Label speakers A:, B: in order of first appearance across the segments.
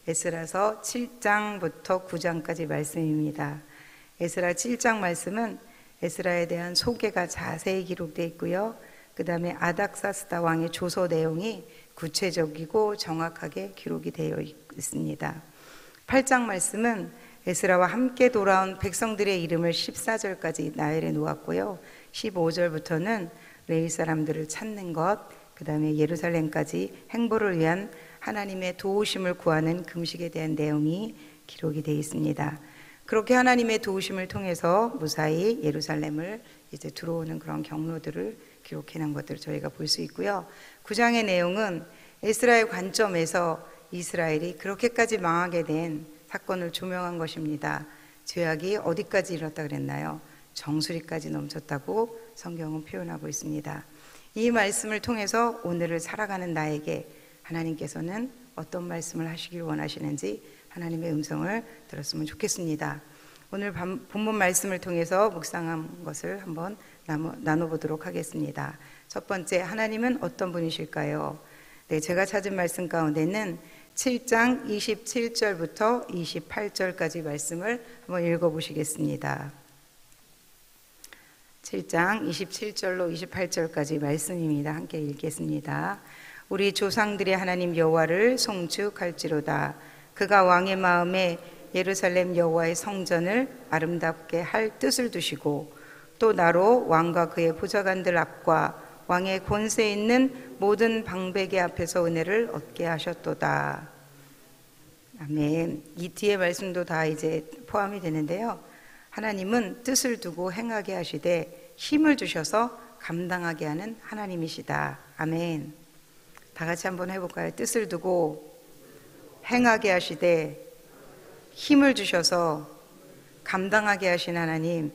A: 에스라서 7장부터 9장까지 말씀입니다. 에스라 7장 말씀은 에스라에 대한 소개가 자세히 기록되어 있고요. 그 다음에 아닥사스다 왕의 조서 내용이 구체적이고 정확하게 기록이 되어 있습니다. 8장 말씀은 에스라와 함께 돌아온 백성들의 이름을 14절까지 나열해 놓았고요. 15절부터는 레위 사람들을 찾는 것, 그 다음에 예루살렘까지 행보를 위한 하나님의 도우심을 구하는 금식에 대한 내용이 기록이 되어 있습니다. 그렇게 하나님의 도우심을 통해서 무사히 예루살렘을 이제 들어오는 그런 경로들을 기록해 놓은 것들을 저희가 볼 수 있고요. 9장의 내용은 에스라의 관점에서 이스라엘이 그렇게까지 망하게 된 사건을 조명한 것입니다. 죄악이 어디까지 이뤘다 그랬나요? 정수리까지 넘쳤다고 성경은 표현하고 있습니다. 이 말씀을 통해서 오늘을 살아가는 나에게 하나님께서는 어떤 말씀을 하시길 원하시는지 하나님의 음성을 들었으면 좋겠습니다. 오늘 본문 말씀을 통해서 묵상한 것을 한번 나눠보도록 하겠습니다. 첫 번째, 하나님은 어떤 분이실까요? 네, 제가 찾은 말씀 가운데는 7장 27절부터 28절까지 말씀을 한번 읽어보시겠습니다. 7장 27절로 28절까지 말씀입니다. 함께 읽겠습니다. 우리 조상들의 하나님 여호와를 송축할지로다. 그가 왕의 마음에 예루살렘 여호와의 성전을 아름답게 할 뜻을 두시고 또 나로 왕과 그의 보좌관들 앞과 왕의 권세 있는 모든 방백의 앞에서 은혜를 얻게 하셨도다. 아멘. 이 뒤에 말씀도 다 이제 포함이 되는데요. 하나님은 뜻을 두고 행하게 하시되 힘을 주셔서 감당하게 하는 하나님이시다. 아멘. 다 같이 한번 해볼까요? 뜻을 두고 행하게 하시되 힘을 주셔서 감당하게 하신 하나님.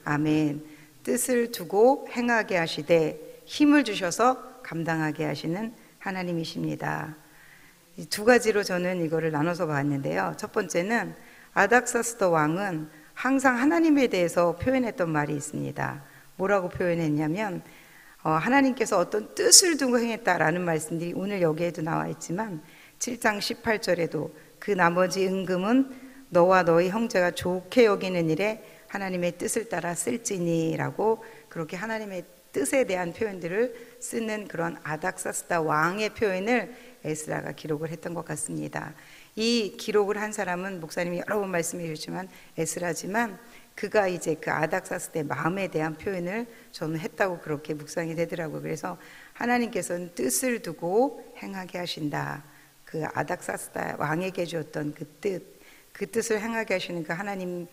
A: 아멘. 뜻을 두고 행하게 하시되 힘을 주셔서 감당하게 하시는 하나님이십니다. 이 두 가지로 저는 이거를 나눠서 봤는데요. 첫 번째는 아닥사스다 왕은 항상 하나님에 대해서 표현했던 말이 있습니다. 뭐라고 표현했냐면 하나님께서 어떤 뜻을 두고 행했다라는 말씀들이 오늘 여기에도 나와 있지만 7장 18절에도 그 나머지 은금은 너와 너희 형제가 좋게 여기는 일에 하나님의 뜻을 따라 쓸지니 라고 그렇게 하나님의 뜻에 대한 표현들을 쓰는 그런 아닥사스다 왕의 표현을 에스라가 기록을 했던 것 같습니다. 이 기록을 한 사람은 목사님이 여러 번 말씀해 주시지만 에스라지만 그가 이제 그 아닥사스다의 마음에 대한 표현을 저는 했다고 그렇게 묵상이 되더라고요. 그래서 하나님께서는 뜻을 두고 행하게 하신다. 그 아닥사스다 왕에게 주었던 그 뜻을 행하게 하시는 그 하나님의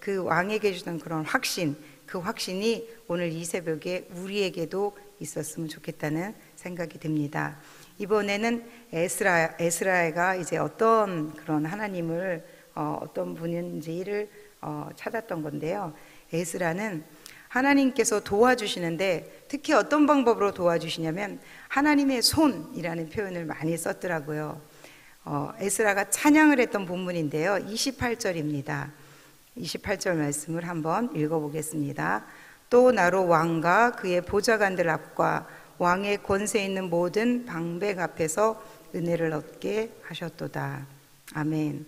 A: 그 왕에게 주던 그런 확신, 그 확신이 오늘 이 새벽에 우리에게도 있었으면 좋겠다는 생각이 듭니다. 이번에는 에스라가 이제 어떤 그런 하나님을 어떤 분인지를 찾았던 건데요. 에스라는 하나님께서 도와주시는데 특히 어떤 방법으로 도와주시냐면 하나님의 손이라는 표현을 많이 썼더라고요. 에스라가 찬양을 했던 본문인데요. 28절입니다. 28절 말씀을 한번 읽어보겠습니다. 또 나로 왕과 그의 보좌관들 앞과 왕의 권세 있는 모든 방백 앞에서 은혜를 얻게 하셨도다. 아멘.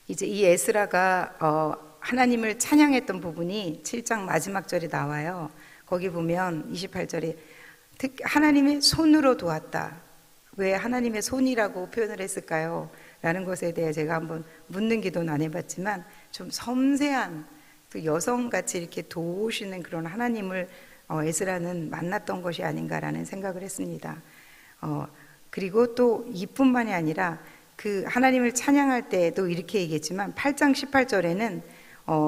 A: 이제 이 에스라가 하나님을 찬양했던 부분이 7장 마지막 절에 나와요. 거기 보면 28절에 특히 하나님의 손으로 도왔다. 왜 하나님의 손이라고 표현을 했을까요? 라는 것에 대해 제가 한번 묻는 기도는 안 해봤지만 좀 섬세한 또 여성같이 이렇게 도우시는 그런 하나님을 에스라는 만났던 것이 아닌가라는 생각을 했습니다. 그리고 또 이뿐만이 아니라 그 하나님을 찬양할 때도 이렇게 얘기했지만 8장 18절에는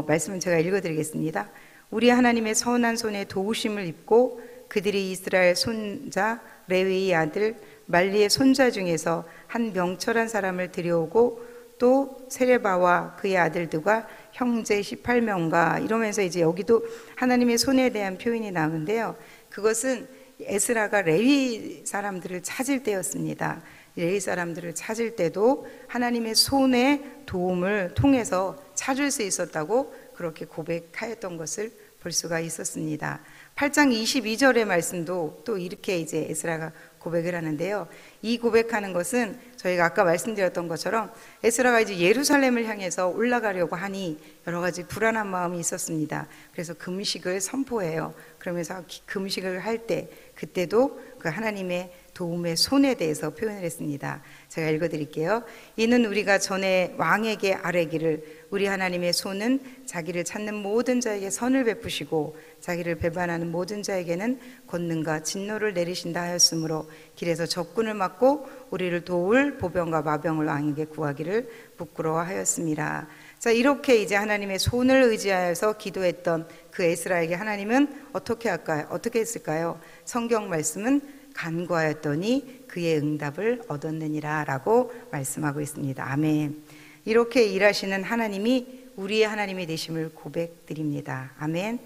A: 말씀을 제가 읽어드리겠습니다. 우리 하나님의 선한 손에 도우심을 입고 그들이 이스라엘 손자 레위의 아들 말리의 손자 중에서 한 명철한 사람을 들여오고 또 세레바와 그의 아들들과 형제 18명과 이러면서 이제 여기도 하나님의 손에 대한 표현이 나오는데요. 그것은 에스라가 레위 사람들을 찾을 때였습니다. 레위 사람들을 찾을 때도 하나님의 손의 도움을 통해서 찾을 수 있었다고 그렇게 고백하였던 것을 볼 수가 있었습니다. 8장 22절의 말씀도 또 이렇게 이제 에스라가 고백을 하는데요. 이 고백하는 것은 저희가 아까 말씀드렸던 것처럼 에스라가 이제 예루살렘을 향해서 올라가려고 하니 여러 가지 불안한 마음이 있었습니다. 그래서 금식을 선포해요. 그러면서 금식을 할 때 그때도 그 하나님의 도움의 손에 대해서 표현을 했습니다. 제가 읽어드릴게요. 이는 우리가 전에 왕에게 아뢰기를 우리 하나님의 손은 자기를 찾는 모든 자에게 선을 베푸시고 자기를 배반하는 모든 자에게는 권능과 진노를 내리신다 하였으므로 길에서 적군을 막고 우리를 도울 보병과 마병을 왕에게 구하기를 부끄러워하였습니다. 자, 이렇게 이제 하나님의 손을 의지하여서 기도했던 그 에스라에게 하나님은 어떻게 할까요? 어떻게 했을까요? 성경 말씀은 간구하였더니 그의 응답을 얻었느니라 라고 말씀하고 있습니다. 아멘. 이렇게 일하시는 하나님이 우리의 하나님이 되심을 고백드립니다. 아멘.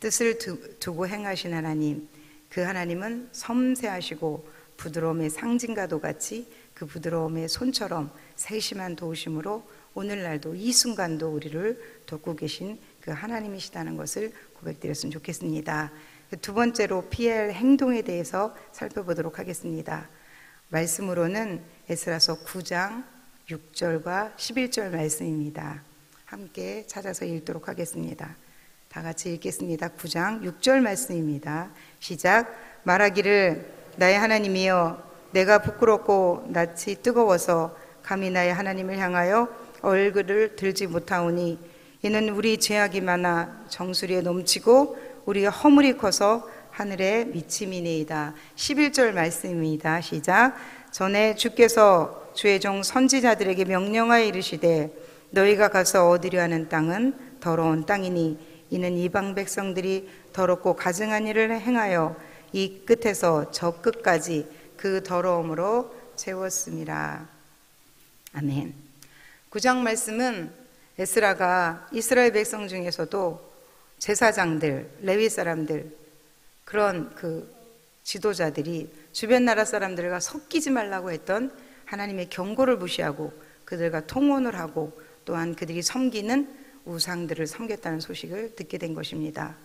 A: 뜻을 두고 행하신 하나님, 그 하나님은 섬세하시고 부드러움의 상징과도 같이 그 부드러움의 손처럼 세심한 도우심으로 오늘날도 이 순간도 우리를 돕고 계신 그 하나님이시다는 것을 고백드렸으면 좋겠습니다. 두 번째로 피해야 할 행동에 대해서 살펴보도록 하겠습니다. 말씀으로는 에스라서 9장 6절과 11절 말씀입니다. 함께 찾아서 읽도록 하겠습니다. 다 같이 읽겠습니다. 9장 6절 말씀입니다. 시작. 말하기를 나의 하나님이여 내가 부끄럽고 낯이 뜨거워서 감히 나의 하나님을 향하여 얼굴을 들지 못하오니 이는 우리 죄악이 많아 정수리에 넘치고 우리가 허물이 커서 하늘에 미침이니이다. 11절 말씀입니다. 시작. 전에 주께서 주의 종 선지자들에게 명령하여 이르시되 너희가 가서 얻으려 하는 땅은 더러운 땅이니 이는 이방 백성들이 더럽고 가증한 일을 행하여 이 끝에서 저 끝까지 그 더러움으로 채웠습니다. 아멘. 9장 말씀은 에스라가 이스라엘 백성 중에서도 제사장들, 레위 사람들, 그런 그 지도자들이 주변 나라 사람들과 섞이지 말라고 했던 하나님의 경고를 무시하고 그들과 통혼을 하고 또한 그들이 섬기는 우상들을 섬겼다는 소식을 듣게 된 것입니다.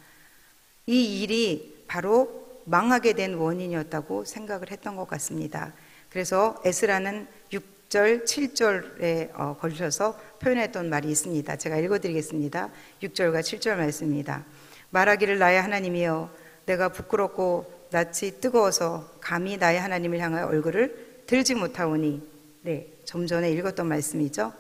A: 이 일이 바로 망하게 된 원인이었다고 생각을 했던 것 같습니다. 그래서 에스라는 6절, 7절에 걸쳐서 표현했던 말이 있습니다. 제가 읽어드리겠습니다. 6절과 7절 말씀입니다. 말하기를 나의 하나님이여 내가 부끄럽고 낯이 뜨거워서 감히 나의 하나님을 향하여 얼굴을 들지 못하오니 네, 좀 전에 읽었던 말씀이죠.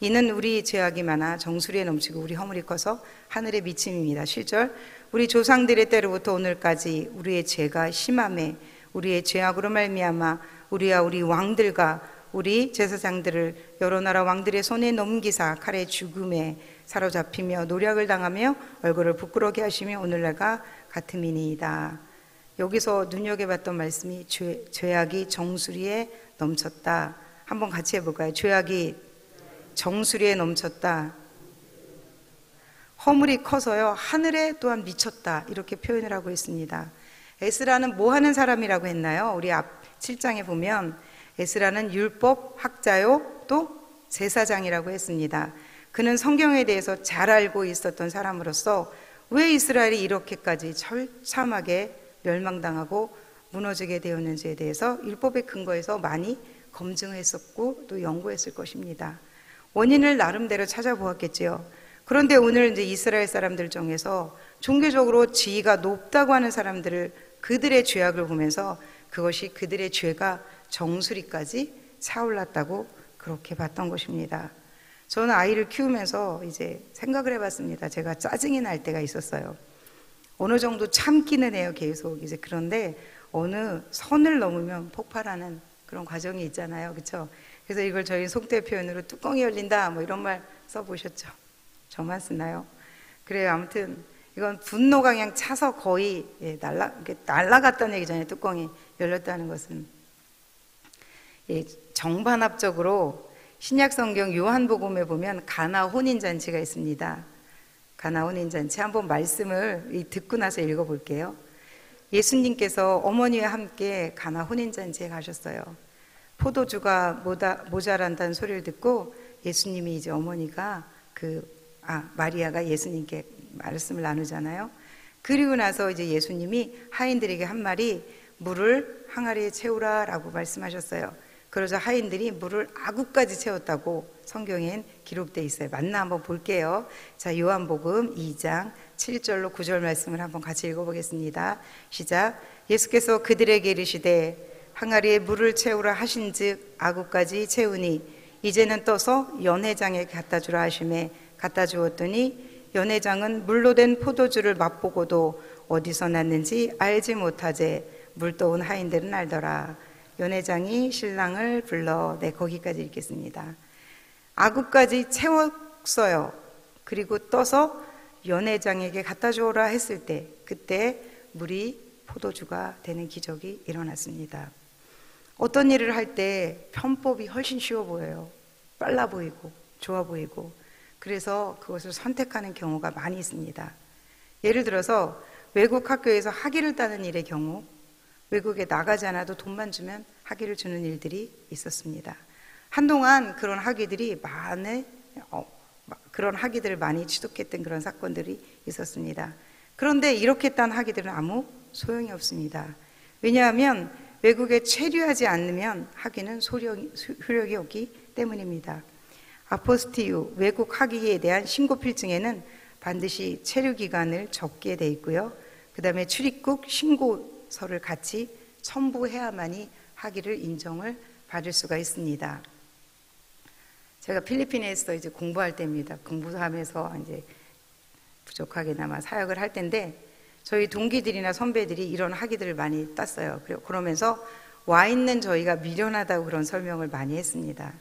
A: 이는 우리 죄악이 많아 정수리에 넘치고 우리 허물이 커서 하늘에 미침입니다. 7절 우리 조상들의 때로부터 오늘까지 우리의 죄가 심함에 우리의 죄악으로 말미암아 우리와 우리 왕들과 우리 제사장들을 여러 나라 왕들의 손에 넘기사 칼의 죽음에 사로잡히며 노략을 당하며 얼굴을 부끄럽게 하시며 오늘날과 같음이니이다. 여기서 눈여겨봤던 말씀이 죄악이 정수리에 넘쳤다. 한번 같이 해볼까요? 죄악이 정수리에 넘쳤다. 허물이 커서요 하늘에 또한 미쳤다. 이렇게 표현을 하고 있습니다. 에스라는 뭐 하는 사람이라고 했나요? 우리 앞 7장에 보면 에스라는 율법 학자요 또 제사장이라고 했습니다. 그는 성경에 대해서 잘 알고 있었던 사람으로서 왜 이스라엘이 이렇게까지 처참하게 멸망당하고 무너지게 되었는지에 대해서 율법의 근거에서 많이 검증했었고 또 연구했을 것입니다. 원인을 나름대로 찾아보았겠지요. 그런데 오늘 이제 이스라엘 사람들 중에서 종교적으로 지위가 높다고 하는 사람들을 그들의 죄악을 보면서 그것이 그들의 죄가 정수리까지 차올랐다고 그렇게 봤던 것입니다. 저는 아이를 키우면서 이제 생각을 해봤습니다. 제가 짜증이 날 때가 있었어요. 어느 정도 참기는 해요, 계속. 이제 그런데 어느 선을 넘으면 폭발하는 그런 과정이 있잖아요. 그렇죠? 그래서 이걸 저희 속대 표현으로 뚜껑이 열린다 뭐 이런 말 써보셨죠? 저만 쓰나요? 그래요. 아무튼 이건 분노가 그냥 차서 거의 날아갔다는 얘기잖아요. 뚜껑이 열렸다는 것은. 정반합적으로 신약성경 요한복음에 보면 가나 혼인잔치가 있습니다. 가나 혼인잔치 한번 말씀을 듣고 나서 읽어볼게요. 예수님께서 어머니와 함께 가나 혼인잔치에 가셨어요. 포도주가 모자란다는 소리를 듣고 예수님이 이제 어머니가 마리아가 예수님께 말씀을 나누잖아요. 그리고 나서 이제 예수님이 하인들에게 한 말이 물을 항아리에 채우라 라고 말씀하셨어요. 그러자 하인들이 물을 아구까지 채웠다고 성경엔 기록되어 있어요. 맞나 한번 볼게요. 자, 요한복음 2장 7절로 9절 말씀을 한번 같이 읽어보겠습니다. 시작. 예수께서 그들에게 이르시되 항아리에 물을 채우라 하신즉 아구까지 채우니 이제는 떠서 연회장에 갖다 주라 하시매 갖다 주었더니 연회장은 물로 된 포도주를 맛보고도 어디서 났는지 알지 못하제 물 떠온 하인들은 알더라. 연회장이 신랑을 불러, 네, 거기까지 읽겠습니다. 아구까지 채웠어요. 그리고 떠서 연회장에게 갖다 주어라 했을 때, 그때 물이 포도주가 되는 기적이 일어났습니다. 어떤 일을 할 때 편법이 훨씬 쉬워 보여요. 빨라 보이고 좋아 보이고, 그래서 그것을 선택하는 경우가 많이 있습니다. 예를 들어서 외국 학교에서 학위를 따는 일의 경우, 외국에 나가지 않아도 돈만 주면 학위를 주는 일들이 있었습니다. 한동안 그런 학위들을 많이 취득했던 그런 사건들이 있었습니다. 그런데 이렇게 딴 학위들은 아무 소용이 없습니다. 왜냐하면 외국에 체류하지 않으면 학위는 효력이 없기 때문입니다. 아포스티유, 외국 학위에 대한 신고 필증에는 반드시 체류 기간을 적게 돼 있고요. 그 다음에 출입국 신고서를 같이 첨부해야만이 학위를 인정을 받을 수가 있습니다. 제가 필리핀에서 이제 공부할 때입니다. 공부하면서 이제 부족하게나마 사역을 할 때인데, 저희 동기들이나 선배들이 이런 학위들을 많이 땄어요. 그러면서 와 있는 저희가 미련하다고 그런 설명을 많이 했습니다.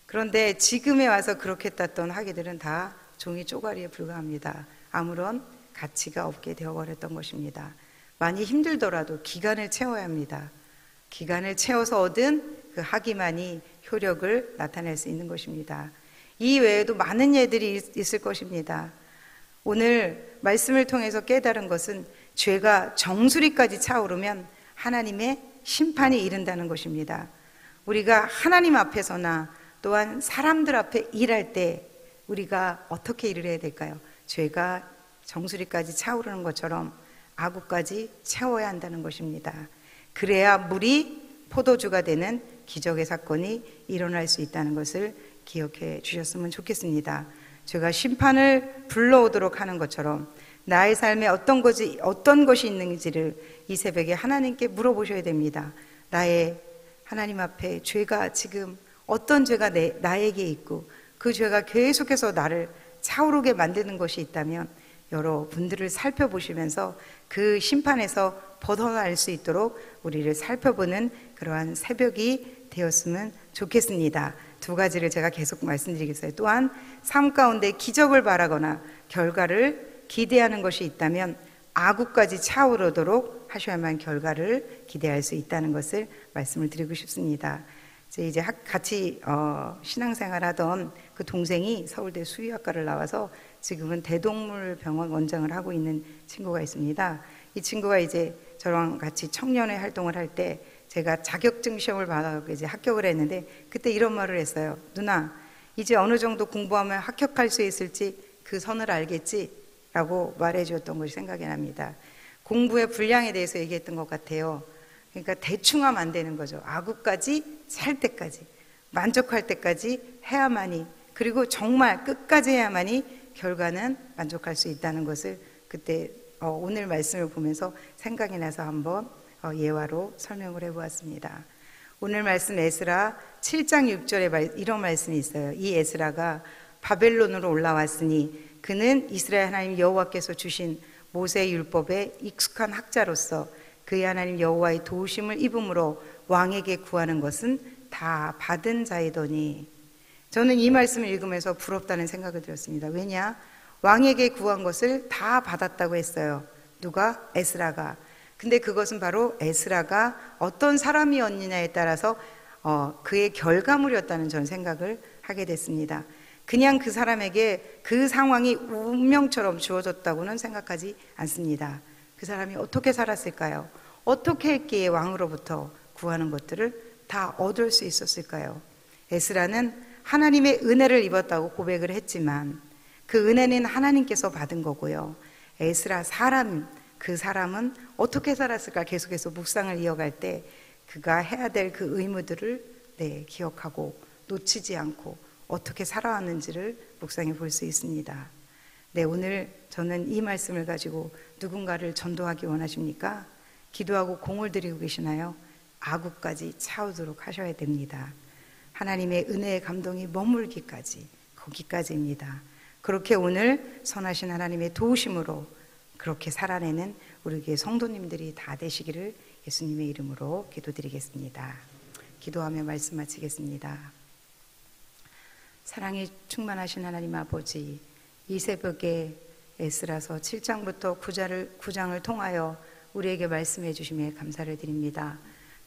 A: 그런데 지금에 와서 그렇게 땄던 학위들은 다 종이 쪼가리에 불과합니다. 아무런 가치가 없게 되어버렸던 것입니다. 많이 힘들더라도 기간을 채워야 합니다. 기간을 채워서 얻은 그 학위만이 효력을 나타낼 수 있는 것입니다. 이 외에도 많은 예들이 있을 것입니다. 오늘 말씀을 통해서 깨달은 것은 죄가 정수리까지 차오르면 하나님의 심판이 이른다는 것입니다. 우리가 하나님 앞에서나 또한 사람들 앞에 일할 때 우리가 어떻게 일을 해야 될까요? 죄가 정수리까지 차오르는 것처럼 아구까지 채워야 한다는 것입니다. 그래야 물이 포도주가 되는 기적의 사건이 일어날 수 있다는 것을 기억해 주셨으면 좋겠습니다. 죄가 심판을 불러오도록 하는 것처럼 나의 삶에 어떤 것이 있는지를 이 새벽에 하나님께 물어보셔야 됩니다. 나의 하나님 앞에 죄가 지금 어떤 죄가 나에게 있고 그 죄가 계속해서 나를 차오르게 만드는 것이 있다면 여러분들을 살펴보시면서 그 심판에서 벗어날 수 있도록 우리를 살펴보는 그러한 새벽이 되었으면 좋겠습니다. 두 가지를 제가 계속 말씀드리겠어요. 또한 삶 가운데 기적을 바라거나 결과를 기대하는 것이 있다면 아구까지 차오르도록 하셔야만 결과를 기대할 수 있다는 것을 말씀을 드리고 싶습니다. 이제 같이 신앙생활하던 그 동생이 서울대 수의학과를 나와서 지금은 대동물병원 원장을 하고 있는 친구가 있습니다. 이 친구가 이제 저랑 같이 청년회 활동을 할 때 제가 자격증 시험을 받아 이제 합격을 했는데, 그때 이런 말을 했어요. 누나, 이제 어느 정도 공부하면 합격할 수 있을지 그 선을 알겠지? 라고 말해 주었던 것이 생각이 납니다. 공부의 분량에 대해서 얘기했던 것 같아요. 그러니까 대충 하면 안 되는 거죠. 아구까지 살 때까지, 만족할 때까지 해야만이, 그리고 정말 끝까지 해야만이 결과는 만족할 수 있다는 것을 그때 오늘 말씀을 보면서 생각이 나서 한번 예화로 설명을 해보았습니다. 오늘 말씀 에스라 7장 6절에 이런 말씀이 있어요. 이 에스라가 바벨론으로 올라왔으니 그는 이스라엘 하나님 여호와께서 주신 모세의 율법에 익숙한 학자로서 그의 하나님 여호와의 도우심을 입음으로 왕에게 구하는 것은 다 받은 자이더니. 저는 이 말씀을 읽으면서 부럽다는 생각을 들었습니다. 왜냐? 왕에게 구한 것을 다 받았다고 했어요. 누가? 에스라가. 근데 그것은 바로 에스라가 어떤 사람이었느냐에 따라서 그의 결과물이었다는 저는 생각을 하게 됐습니다. 그냥 그 사람에게 그 상황이 운명처럼 주어졌다고는 생각하지 않습니다. 그 사람이 어떻게 살았을까요? 어떻게 했기에 왕으로부터 구하는 것들을 다 얻을 수 있었을까요? 에스라는 하나님의 은혜를 입었다고 고백을 했지만 그 은혜는 하나님께서 받은 거고요. 에스라 사람, 그 사람은 어떻게 살았을까 계속해서 묵상을 이어갈 때 그가 해야 될 그 의무들을 기억하고 놓치지 않고 어떻게 살아왔는지를 묵상해 볼 수 있습니다. 오늘 저는 이 말씀을 가지고 누군가를 전도하기 원하십니까? 기도하고 공을 들이고 계시나요? 아구까지 차오도록 하셔야 됩니다. 하나님의 은혜의 감동이 머물기까지, 거기까지입니다. 그렇게 오늘 선하신 하나님의 도우심으로 그렇게 살아내는 우리 교회 성도님들이 다 되시기를 예수님의 이름으로 기도드리겠습니다. 기도하며 말씀 마치겠습니다. 사랑이 충만하신 하나님 아버지, 이 새벽에 에스라서 7장부터 9장을 통하여 우리에게 말씀해 주심에 감사를 드립니다.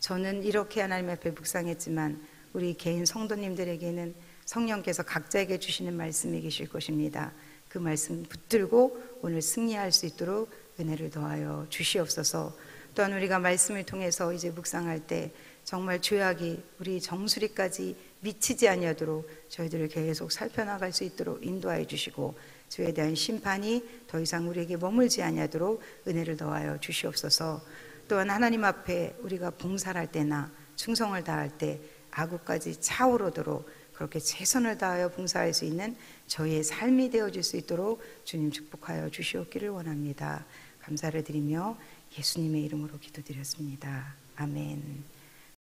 A: 저는 이렇게 하나님 앞에 묵상했지만 우리 개인 성도님들에게는 성령께서 각자에게 주시는 말씀이 계실 것입니다. 그 말씀 붙들고 오늘 승리할 수 있도록 은혜를 더하여 주시옵소서. 또한 우리가 말씀을 통해서 이제 묵상할 때 정말 죄악이 우리 정수리까지 미치지 아니하도록 저희들을 계속 살펴나갈 수 있도록 인도하여 주시고 죄에 대한 심판이 더 이상 우리에게 머물지 아니하도록 은혜를 더하여 주시옵소서. 또한 하나님 앞에 우리가 봉사를 할 때나 충성을 다할 때 아구까지 차오르도록 그렇게 최선을 다하여 봉사할 수 있는 저희의 삶이 되어질 수 있도록 주님 축복하여 주시옵기를 원합니다. 감사를 드리며 예수님의 이름으로 기도드렸습니다. 아멘.